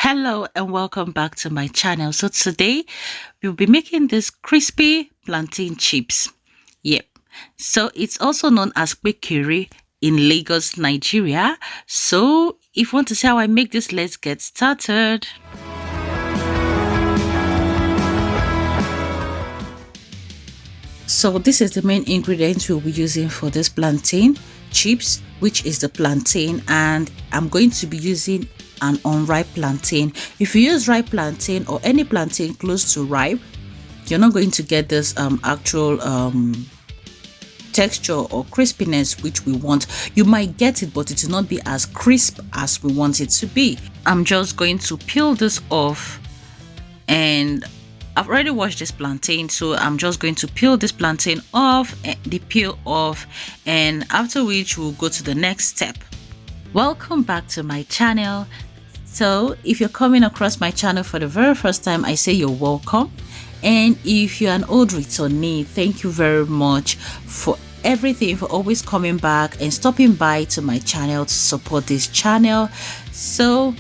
Hello and welcome back to my channel. So today we'll be making this crispy plantain chips. Yep. So it's also known as kpekere in Lagos, Nigeria. So if you want to see how I make this, let's get started. So this is the main ingredients we'll be using for this plantain chips, which is the plantain, and I'm going to be using an unripe plantain. If you use ripe plantain or any plantain close to ripe, you're not going to get this actual texture or crispiness which we want. You might get it, but it will not be as crisp as we want it to be. I'm just going to peel this off, and I've already washed this plantain, so I'm just going to peel this plantain off, the peel off, and after which we'll go to the next step. Welcome back to my channel. So if you're coming across my channel for the very first time, I say you're welcome. And if you're an old returnee, thank you very much for everything, for always coming back and stopping by to my channel to support this channel. So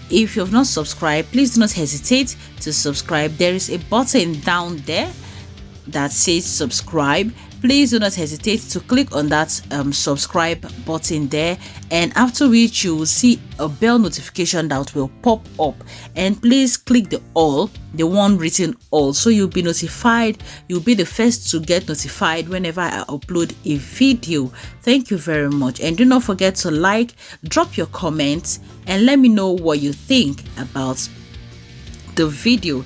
if you've not subscribed, please do not hesitate to subscribe. There is a button down there that says subscribe. Please do not hesitate to click on that subscribe button there, and after which you will see a bell notification that will pop up, and please click the all, the one written all, so you'll be notified. You'll be the first to get notified whenever I upload a video. Thank you very much, and do not forget to like, drop your comments, and let me know what you think about the video.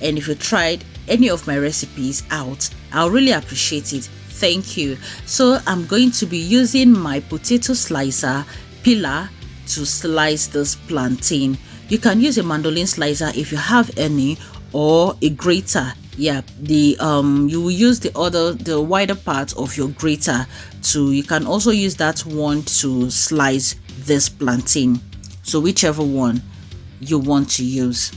And if you tried any of my recipes out, I'll really appreciate it. Thank you. So I'm going to be using my potato slicer peeler to slice this plantain. You can use a mandolin slicer if you have any, or a grater. Yeah, the you will use the wider part of your grater to, you can also use that one to slice this plantain, so whichever one you want to use.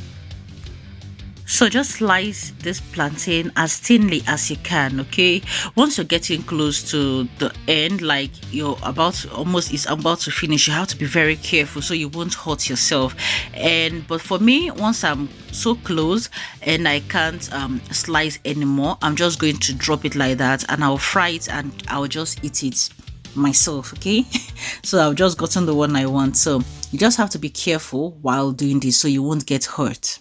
So just slice this plantain as thinly as you can, okay? Once you're getting close to the end, like you're about to, almost it's about to finish, you have to be very careful so you won't hurt yourself. But for me, once I'm so close and I can't slice anymore, I'm just going to drop it like that, and I'll fry it and I'll just eat it myself, okay? So I've just gotten the one I want. So you just have to be careful while doing this so you won't get hurt.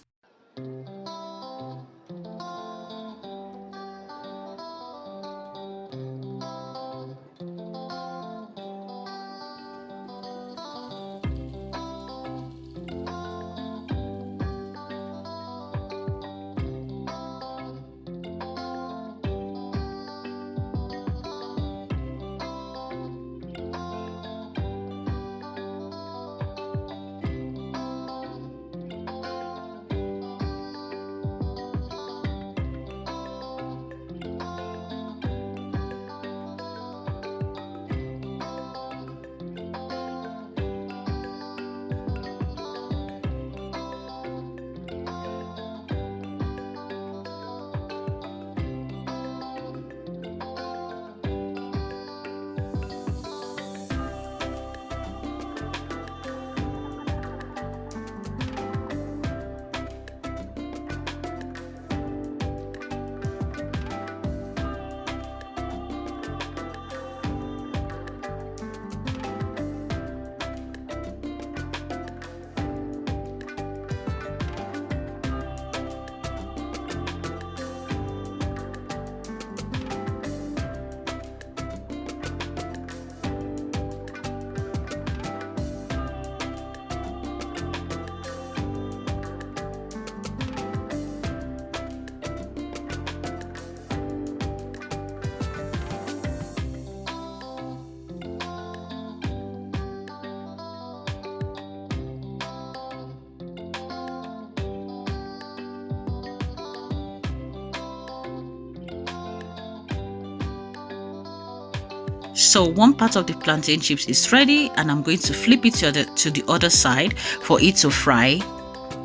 So one part of the plantain chips is ready, and I'm going to flip it to the other side for it to fry.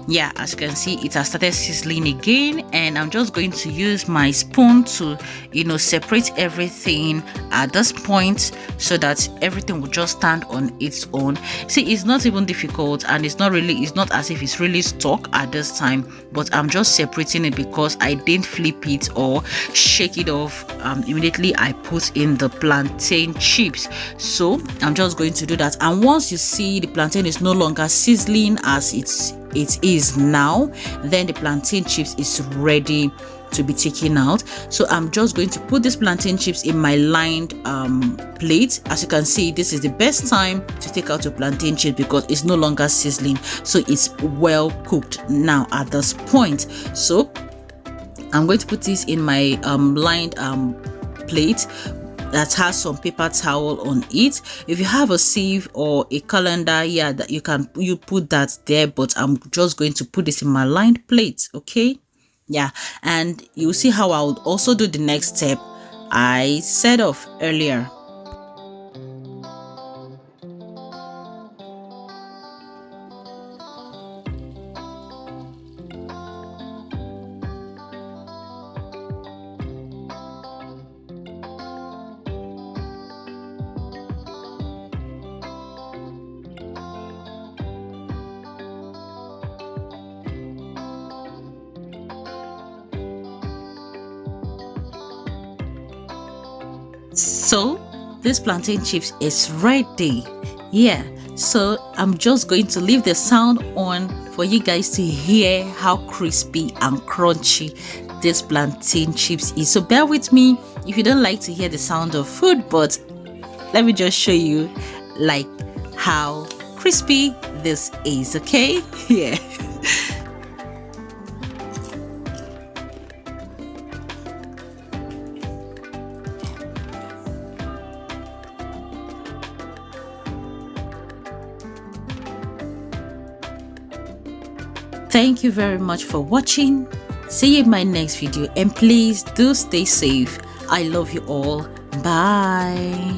Yeah, as you can see, it has started sizzling again, and I'm just going to use my spoon to separate everything at this point so that everything will just stand on its own. See, it's not even difficult, and it's not as if it's really stuck at this time, but I'm just separating it because I didn't flip it or shake it off immediately I put in the plantain chips. So I'm just going to do that, and once you see the plantain is no longer sizzling as it is now, then the plantain chips is ready to be taken out. So I'm just going to put this plantain chips in my lined plate. As you can see, this is the best time to take out your plantain chips because it's no longer sizzling, so it's well cooked now at this point. So I'm going to put this in my lined plate that has some paper towel on it. If you have a sieve or a colander, yeah, that you put that there, but I'm just going to put this in my lined plate. Okay, yeah, and you'll see how I would also do the next step I said off earlier. So this plantain chips is ready. Yeah, so I'm just going to leave the sound on for you guys to hear how crispy and crunchy this plantain chips is. So bear with me if you don't like to hear the sound of food, but let me just show you like how crispy this is. Okay, yeah. Thank you very much for watching. See you in my next video, and please do stay safe. I love you all. Bye.